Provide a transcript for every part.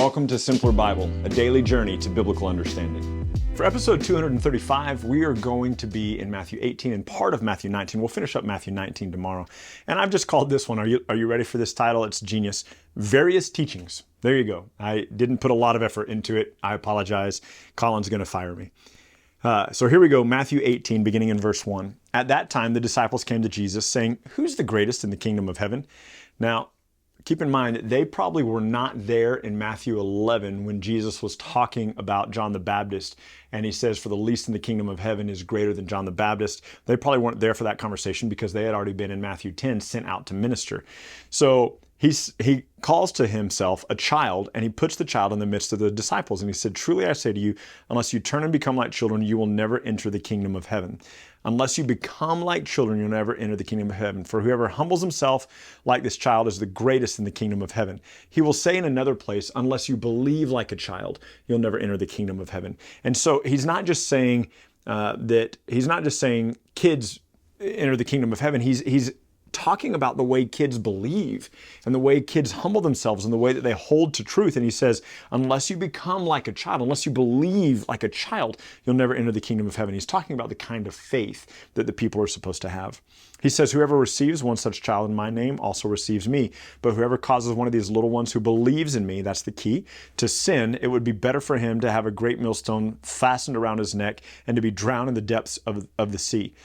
welcome to Simpler Bible, a daily journey to biblical understanding. For episode 235, we are going to be in Matthew 18 and part of Matthew 19. We'll finish up Matthew 19 tomorrow. And I've just called this one, are you ready for this title? It's genius. Various Teachings. There you go. I didn't put a lot of effort into it. I apologize. Colin's going to fire me. So here we go, Matthew 18, beginning in verse 1. At that time, the disciples came to Jesus saying, "Who's the greatest in the kingdom of heaven?" Now, keep in mind, they probably were not there in Matthew 11 when Jesus was talking about John the Baptist. And he says, for the least in the kingdom of heaven is greater than John the Baptist. They probably weren't there for that conversation because they had already been in Matthew 10 sent out to minister. So he calls to himself a child, and he puts the child in the midst of the disciples. And he said, "Truly I say to you, unless you turn and become like children, you will never enter the kingdom of heaven. Unless you become like children, you'll never enter the kingdom of heaven. For whoever humbles himself like this child is the greatest in the kingdom of heaven." He will say in another place, unless you believe like a child, you'll never enter the kingdom of heaven. And so he's not just saying kids enter the kingdom of heaven. He's talking about the way kids believe and the way kids humble themselves and the way that they hold to truth. And he says, unless you become like a child, unless you believe like a child, you'll never enter the kingdom of heaven. He's talking about the kind of faith that the people are supposed to have. He says, whoever receives one such child in my name also receives me. But whoever causes one of these little ones who believes in me, that's the key, to sin, it would be better for him to have a great millstone fastened around his neck and to be drowned in the depths of the sea.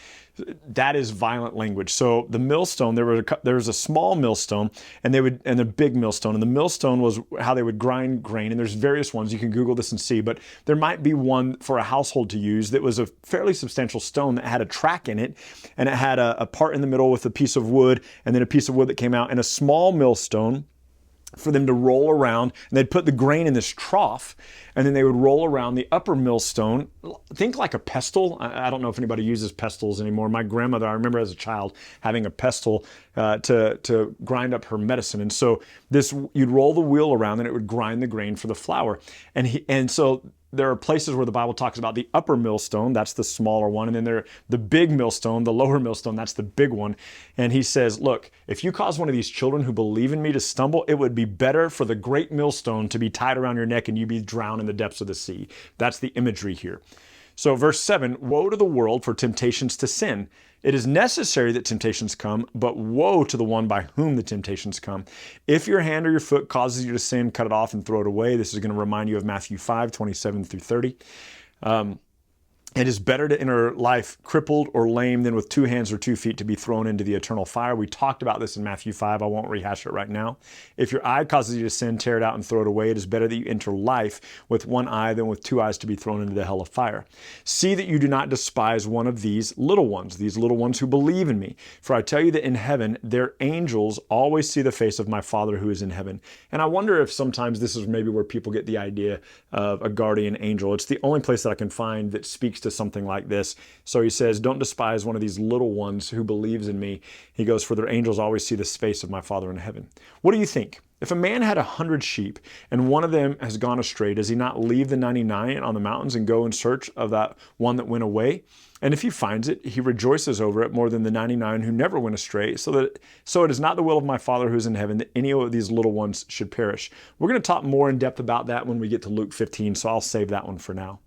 That is violent language. So the millstone, there was a small millstone and a big millstone. And the millstone was how they would grind grain. And there's various ones. You can Google this and see. But there might be one for a household to use that was a fairly substantial stone that had a track in it. And it had a part in the middle with a piece of wood and then a piece of wood that came out, and a small millstone for them to roll around. And they'd put the grain in this trough, and then they would roll around the upper millstone. Think like a pestle. I don't know if anybody uses pestles anymore. My grandmother, I remember as a child having a pestle to grind up her medicine. And so you'd roll the wheel around and it would grind the grain for the flour. And so there are places where the Bible talks about the upper millstone, that's the smaller one, and then the big millstone, the lower millstone, that's the big one. And he says, look, if you cause one of these children who believe in me to stumble, it would be better for the great millstone to be tied around your neck and you be drowned in the depths of the sea. That's the imagery here. So verse 7, woe to the world for temptations to sin. It is necessary that temptations come, but woe to the one by whom the temptations come. If your hand or your foot causes you to sin, cut it off and throw it away. This is going to remind you of Matthew 5, 27 through 30. It is better to enter life crippled or lame than with 2 hands or 2 feet to be thrown into the eternal fire. We talked about this in Matthew 5. I won't rehash it right now. If your eye causes you to sin, tear it out and throw it away. It is better that you enter life with 1 eye than with 2 eyes to be thrown into the hell of fire. See that you do not despise one of these little ones who believe in me. For I tell you that in heaven, their angels always see the face of my Father who is in heaven. And I wonder if sometimes this is maybe where people get the idea of a guardian angel. It's the only place that I can find that speaks to something like this. So he says, don't despise one of these little ones who believes in me. He goes, for their angels always see the face of my Father in heaven. What do you think? If a man had 100 sheep and one of them has gone astray, does he not leave the 99 on the mountains and go in search of that one that went away? And if he finds it, he rejoices over it more than the 99 who never went astray. So it is not the will of my Father who is in heaven that any of these little ones should perish. We're going to talk more in depth about that when we get to Luke 15, so I'll save that one for now.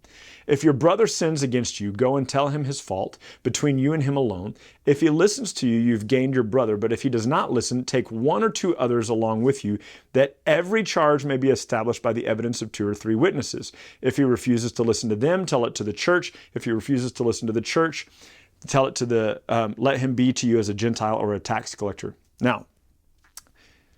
If your brother sins against you, go and tell him his fault between you and him alone. If he listens to you, you've gained your brother. But if he does not listen, take 1 or 2 others along with you, that every charge may be established by the evidence of 2 or 3 witnesses. If he refuses to listen to them, tell it to the church. If he refuses to listen to the church, tell it to let him be to you as a Gentile or a tax collector. Now,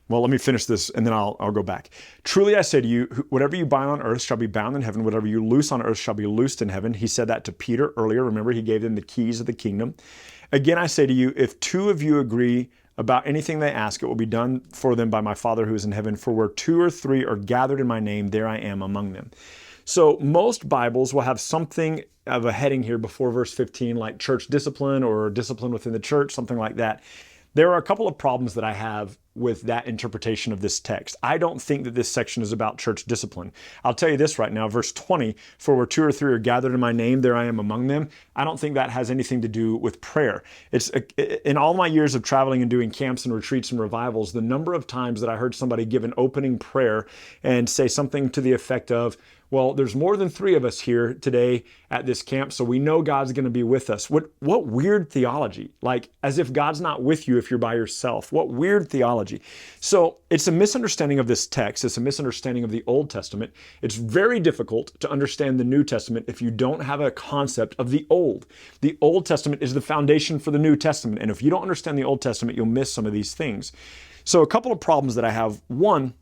well, let me finish this and then I'll go back. Truly I say to you, whatever you bind on earth shall be bound in heaven. Whatever you loose on earth shall be loosed in heaven. He said that to Peter earlier. Remember, he gave them the keys of the kingdom. Again, I say to you, if 2 of you agree about anything they ask, it will be done for them by my Father who is in heaven. For where 2 or 3 are gathered in my name, there I am among them. So most Bibles will have something of a heading here before verse 15, like church discipline or discipline within the church, something like that. There are a couple of problems that I have with that interpretation of this text. I don't think that this section is about church discipline. I'll tell you this right now, verse 20, for where 2 or 3 are gathered in my name, there I am among them. I don't think that has anything to do with prayer. It's in all my years of traveling and doing camps and retreats and revivals, the number of times that I heard somebody give an opening prayer and say something to the effect of, well, there's more than 3 of us here today at this camp, so we know God's going to be with us. What weird theology. Like, as if God's not with you if you're by yourself. What weird theology. So it's a misunderstanding of this text. It's a misunderstanding of the Old Testament. It's very difficult to understand the New Testament if you don't have a concept of the Old. The Old Testament is the foundation for the New Testament. And if you don't understand the Old Testament, you'll miss some of these things. So a couple of problems that I have. One,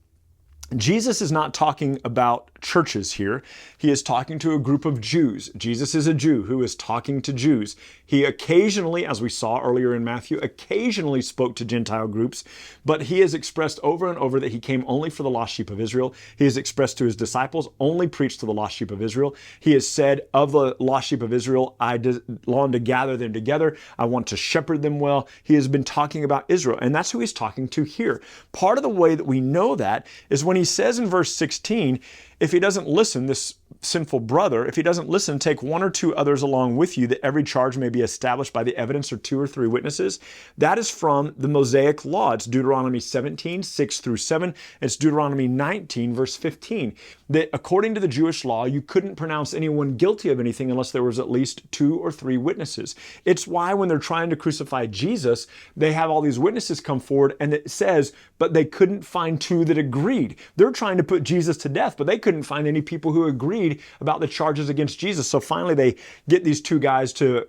Jesus is not talking about churches here. He is talking to a group of Jews. Jesus is a Jew who is talking to Jews. He occasionally, as we saw earlier in Matthew, occasionally spoke to Gentile groups, but he has expressed over and over that he came only for the lost sheep of Israel. He has expressed to his disciples, only preach to the lost sheep of Israel. He has said, of the lost sheep of Israel, I long to gather them together. I want to shepherd them well. He has been talking about Israel, and that's who he's talking to here. Part of the way that we know that is when he says in verse 16, if he doesn't listen, this sinful brother, if he doesn't listen, take 1 or 2 others along with you, that every charge may be established by the evidence of 2 or 3 witnesses. That is from the Mosaic law. It's Deuteronomy 17, 6 through 7. It's Deuteronomy 19, verse 15. That according to the Jewish law, you couldn't pronounce anyone guilty of anything unless there was at least 2 or 3 witnesses. It's why when they're trying to crucify Jesus, they have all these witnesses come forward, and it says, but they couldn't find 2 that agreed. They're trying to put Jesus to death, but they couldn't find any people who agreed about the charges against Jesus. So finally they get these 2 guys to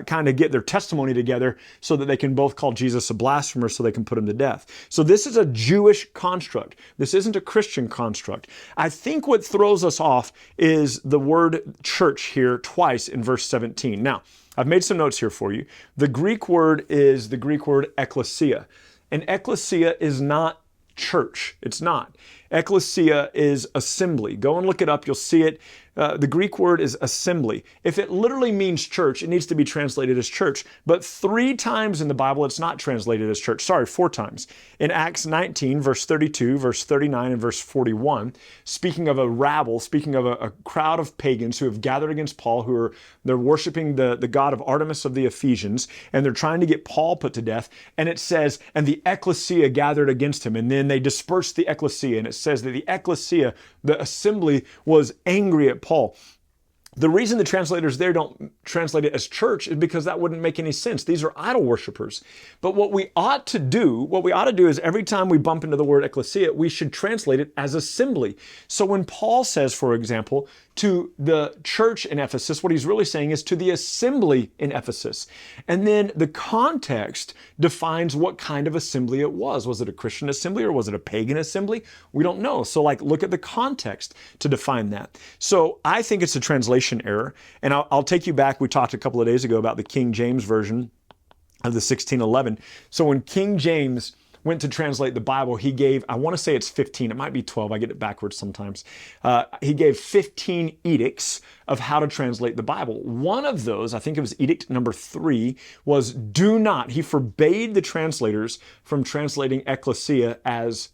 kind of get their testimony together so that they can both call Jesus a blasphemer so they can put him to death. So this is a Jewish construct. This isn't a Christian construct. I think what throws us off is the word church here twice in verse 17. Now, I've made some notes here for you. The Greek word is the Greek word ekklesia. And ekklesia is not church. It's not. Ecclesia is assembly. Go and look it up. You'll see it. The Greek word is assembly. If it literally means church, it needs to be translated as church. But 3 times in the Bible, it's not translated as church. Sorry, 4 times. In Acts 19, verse 32, verse 39, and verse 41, speaking of a rabble, speaking of a crowd of pagans who have gathered against Paul, they're worshiping the god of Artemis of the Ephesians, and they're trying to get Paul put to death. And it says, and the ecclesia gathered against him, and then they dispersed the ecclesia, and it says that the ecclesia, the assembly, was angry at Paul. The reason the translators there don't translate it as church is because that wouldn't make any sense. These are idol worshipers. But what we ought to do is every time we bump into the word ecclesia, we should translate it as assembly. So when Paul says, for example, to the church in Ephesus, what he's really saying is to the assembly in Ephesus. And then the context defines what kind of assembly it was. Was it a Christian assembly or was it a pagan assembly? We don't know. So look at the context to define that. So I think it's a translation error. And I'll take you back. We talked a couple of days ago about the King James Version of the 1611. So when King James went to translate the Bible, he gave, I want to say it's 15, it might be 12, I get it backwards sometimes. He gave 15 edicts of how to translate the Bible. One of those, I think it was edict number 3, was do not. He forbade the translators from translating ecclesia as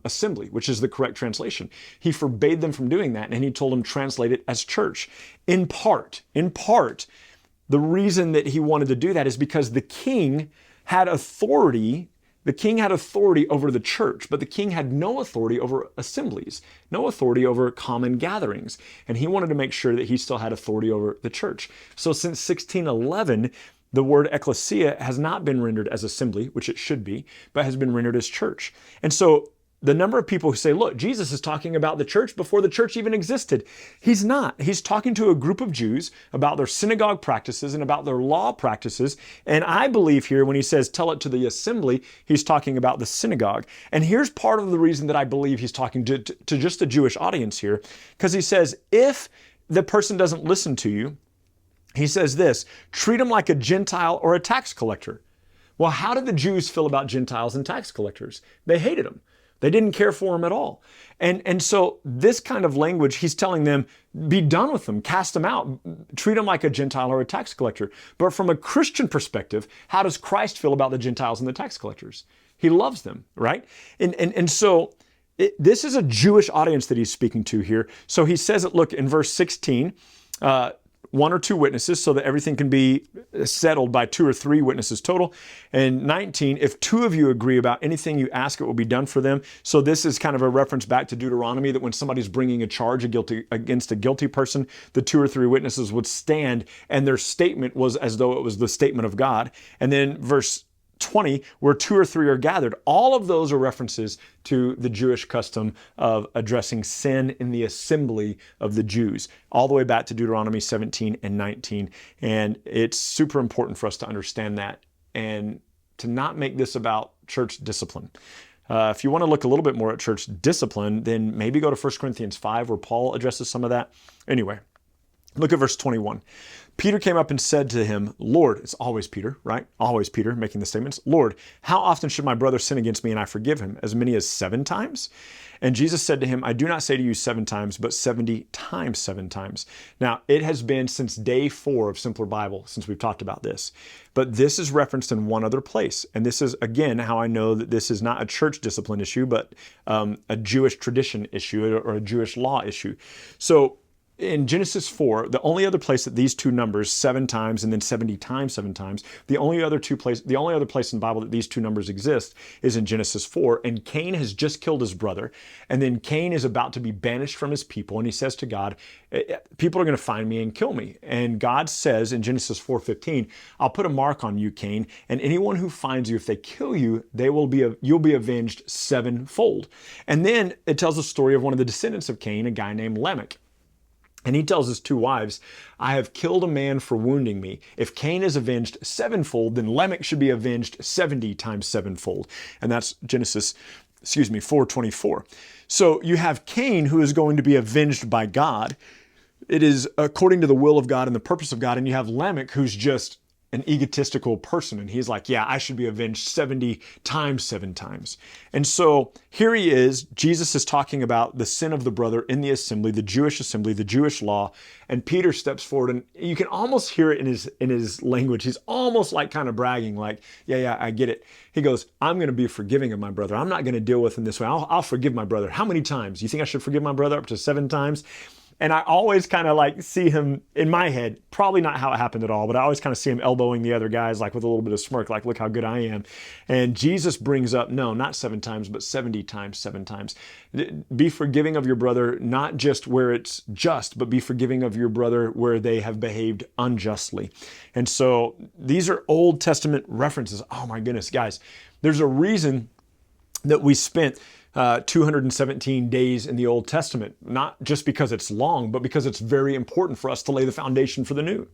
assembly, which is the correct translation. He forbade them from doing that, and he told them translate it as church. In part, the reason that he wanted to do that is because the king had authority. The king had authority over the church, but the king had no authority over assemblies, no authority over common gatherings. And he wanted to make sure that he still had authority over the church. So since 1611, the word ecclesia has not been rendered as assembly, which it should be, but has been rendered as church. And so the number of people who say, look, Jesus is talking about the church before the church even existed. He's not. He's talking to a group of Jews about their synagogue practices and about their law practices. And I believe here when he says, tell it to the assembly, he's talking about the synagogue. And here's part of the reason that I believe he's talking to just a Jewish audience here, because he says, if the person doesn't listen to you, he says this, treat them like a Gentile or a tax collector. Well, how did the Jews feel about Gentiles and tax collectors? They hated them. They didn't care for them at all. And so this kind of language, he's telling them, be done with them, cast them out, treat them like a Gentile or a tax collector. But from a Christian perspective, how does Christ feel about the Gentiles and the tax collectors? He loves them, right? And so this is a Jewish audience that he's speaking to here. So he says it, look, in verse 16, one or two witnesses so that everything can be settled by 2 or 3 witnesses total. And 19, if 2 of you agree about anything you ask, it will be done for them. So this is kind of a reference back to Deuteronomy, that when somebody's bringing a charge against a guilty person, the 2 or 3 witnesses would stand and their statement was as though it was the statement of God. And then verse 20, where 2 or 3 are gathered. All of those are references to the Jewish custom of addressing sin in the assembly of the Jews, all the way back to Deuteronomy 17 and 19. And it's super important for us to understand that and to not make this about church discipline. If you want to look a little bit more at church discipline, then maybe go to 1 Corinthians 5, where Paul addresses some of that. Anyway, look at verse 21. Peter came up and said to him, Lord, it's always Peter, right? Always Peter making the statements. Lord, how often should my brother sin against me and I forgive him? As many as 7 times? And Jesus said to him, I do not say to you 7 times, but 70 times 7 times. Now, it has been since day 4 of Simpler Bible since we've talked about this. But this is referenced in one other place. And this is, again, how I know that this is not a church discipline issue, but a Jewish tradition issue or a Jewish law issue. So, in Genesis 4, the only other place that these 2 numbers, 7 times and then 70 times 7 times, the only other place in the Bible that these 2 numbers exist is in Genesis 4. And Cain has just killed his brother. And then Cain is about to be banished from his people. And he says to God, people are going to find me and kill me. And God says in Genesis 4:15, I'll put a mark on you, Cain, and anyone who finds you, if they kill you, you'll be avenged 7-fold. And then it tells the story of one of the descendants of Cain, a guy named Lamech. And he tells his 2 wives, I have killed a man for wounding me. If Cain is avenged 7-fold, then Lamech should be avenged 70 times 7-fold. And that's Genesis 4:24. So you have Cain, who is going to be avenged by God. It is according to the will of God and the purpose of God. And you have Lamech, who's just an egotistical person. And he's like, yeah, I should be avenged 70 times 7 times. And so here he is. Jesus is talking about the sin of the brother in the assembly, the Jewish law. And Peter steps forward, and you can almost hear it in his language. He's almost like kind of bragging, like, yeah, I get it. He goes, I'm going to be forgiving of my brother. I'm not going to deal with him this way. I'll forgive my brother. How many times? You think I should forgive my brother up to 7 times? And I always kind of like see him in my head, probably not how it happened at all, but I always kind of see him elbowing the other guys like with a little bit of smirk, like, look how good I am. And Jesus brings up, no, not 7 times, but 70 times 7 times. Be forgiving of your brother, not just where it's just, but be forgiving of your brother where they have behaved unjustly. And so these are Old Testament references. Oh my goodness, guys, there's a reason that we spent 217 days in the Old Testament, not just because it's long, but because it's very important for us to lay the foundation for the new.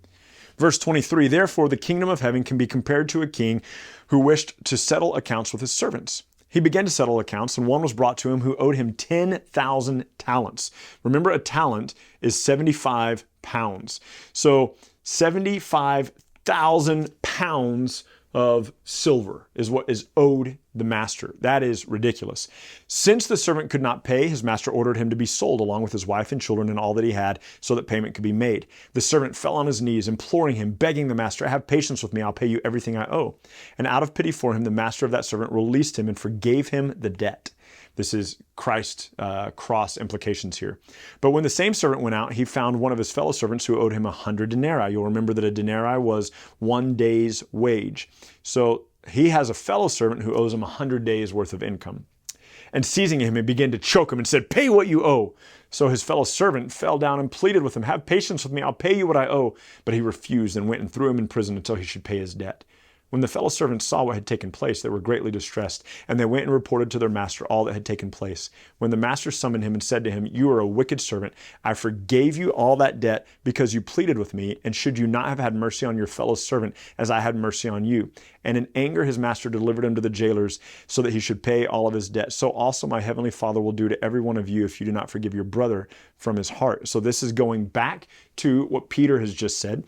Verse 23, therefore the kingdom of heaven can be compared to a king who wished to settle accounts with his servants. He began to settle accounts, and one was brought to him who owed him 10,000 talents. Remember, a talent is 75 pounds. So 75,000 pounds of silver is what is owed the master. That is ridiculous. Since the servant could not pay, his master ordered him to be sold along with his wife and children and all that he had, so that payment could be made. The servant fell on his knees, imploring him, begging the master, have patience with me, I'll pay you everything I owe. And out of pity for him, the master of that servant released him and forgave him the debt. This is Christ's cross implications here. But when the same servant went out, he found one of his fellow servants who owed him 100 denarii. You'll remember that a denarii was 1 day's wage. So he has a fellow servant who owes him 100 days worth of income. And seizing him, he began to choke him and said, pay what you owe. So his fellow servant fell down and pleaded with him, have patience with me, I'll pay you what I owe. But he refused and went and threw him in prison until he should pay his debt. When the fellow servants saw what had taken place, they were greatly distressed, and they went and reported to their master all that had taken place. When the master summoned him and said to him, you are a wicked servant. I forgave you all that debt because you pleaded with me, and should you not have had mercy on your fellow servant as I had mercy on you? And in anger his master delivered him to the jailers so that he should pay all of his debt. So also my heavenly Father will do to every one of you if you do not forgive your brother from his heart. So this is going back to what Peter has just said.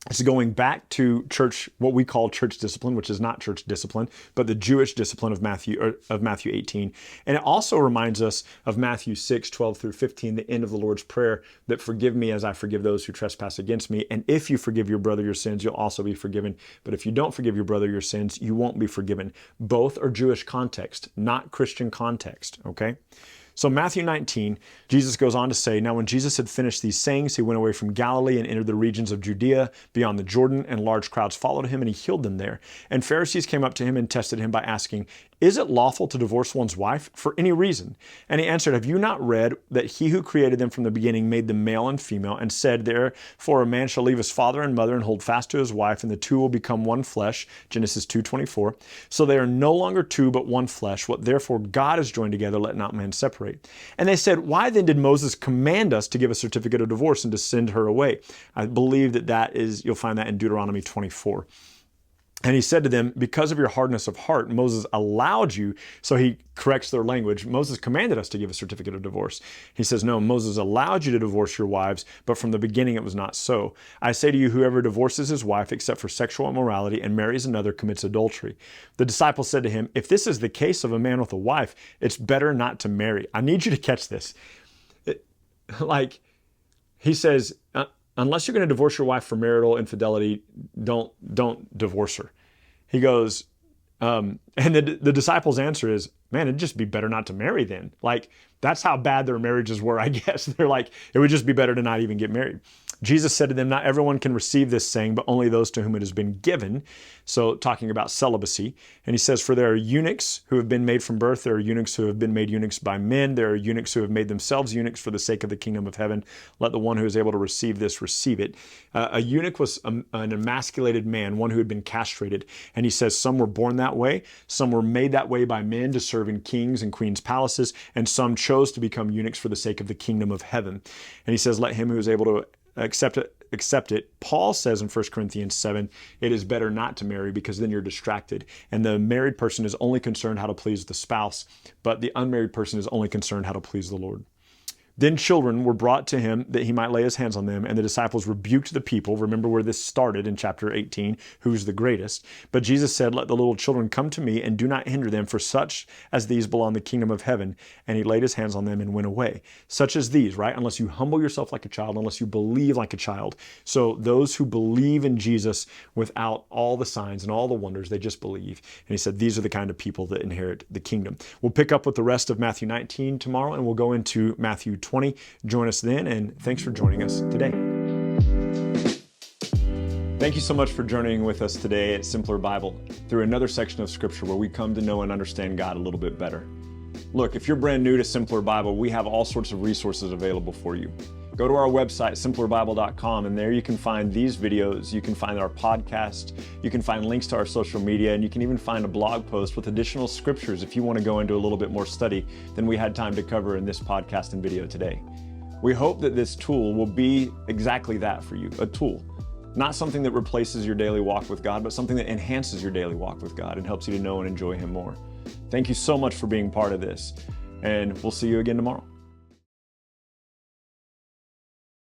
It's going back to church, what we call church discipline, which is not church discipline, but the Jewish discipline of Matthew 18. And it also reminds us of Matthew 6:12-15, the end of the Lord's Prayer, that forgive me as I forgive those who trespass against me. And if you forgive your brother your sins, you'll also be forgiven. But if you don't forgive your brother your sins, you won't be forgiven. Both are Jewish context, not Christian context, okay? So Matthew 19, Jesus goes on to say, now when Jesus had finished these sayings, he went away from Galilee and entered the regions of Judea beyond the Jordan, and large crowds followed him, and he healed them there. And Pharisees came up to him and tested him by asking, is it lawful to divorce one's wife for any reason? And he answered, have you not read that he who created them from the beginning made them male and female, and said, therefore a man shall leave his father and mother and hold fast to his wife, and the two will become one flesh, Genesis 2:24. So they are no longer two, but one flesh. What therefore God has joined together, let not man separate. And they said, why then did Moses command us to give a certificate of divorce and to send her away? I believe that is, you'll find that in Deuteronomy 24. And he said to them, because of your hardness of heart, Moses allowed you, so he corrects their language. Moses commanded us to give a certificate of divorce. He says, no, Moses allowed you to divorce your wives, but from the beginning it was not so. I say to you, whoever divorces his wife except for sexual immorality and marries another commits adultery. The disciples said to him, if this is the case of a man with a wife, it's better not to marry. I need you to catch this. He says, unless you're going to divorce your wife for marital infidelity, don't divorce her. He goes, and the disciples' answer is, man, it'd just be better not to marry then. Like, that's how bad their marriages were, I guess. They're like, it would just be better to not even get married. Jesus said to them, not everyone can receive this saying, but only those to whom it has been given. So talking about celibacy. And he says, for there are eunuchs who have been made from birth. There are eunuchs who have been made eunuchs by men. There are eunuchs who have made themselves eunuchs for the sake of the kingdom of heaven. Let the one who is able to receive this receive it. A eunuch was an emasculated man, one who had been castrated. And he says some were born that way. Some were made that way by men to serve in kings and queens' palaces. And some chose to become eunuchs for the sake of the kingdom of heaven. And he says, let him who is able to accept it. Paul says in 1 Corinthians 7, it is better not to marry because then you're distracted. And the married person is only concerned how to please the spouse, but the unmarried person is only concerned how to please the Lord. Then children were brought to him that he might lay his hands on them, and the disciples rebuked the people. Remember where this started in chapter 18, who's the greatest. But Jesus said, let the little children come to me and do not hinder them, for such as these belong the kingdom of heaven. And he laid his hands on them and went away. Such as these, right? Unless you humble yourself like a child, unless you believe like a child. So those who believe in Jesus without all the signs and all the wonders, they just believe. And he said, these are the kind of people that inherit the kingdom. We'll pick up with the rest of Matthew 19 tomorrow, and we'll go into Matthew 20. Join us then, and thanks for joining us today. Thank you so much for journeying with us today at Simpler Bible through another section of Scripture where we come to know and understand God a little bit better. Look, if you're brand new to Simpler Bible, we have all sorts of resources available for you. Go to our website, simplerbible.com, and there you can find these videos, you can find our podcast, you can find links to our social media, and you can even find a blog post with additional scriptures if you want to go into a little bit more study than we had time to cover in this podcast and video today. We hope that this tool will be exactly that for you, a tool. Not something that replaces your daily walk with God, but something that enhances your daily walk with God and helps you to know and enjoy Him more. Thank you so much for being part of this, and we'll see you again tomorrow.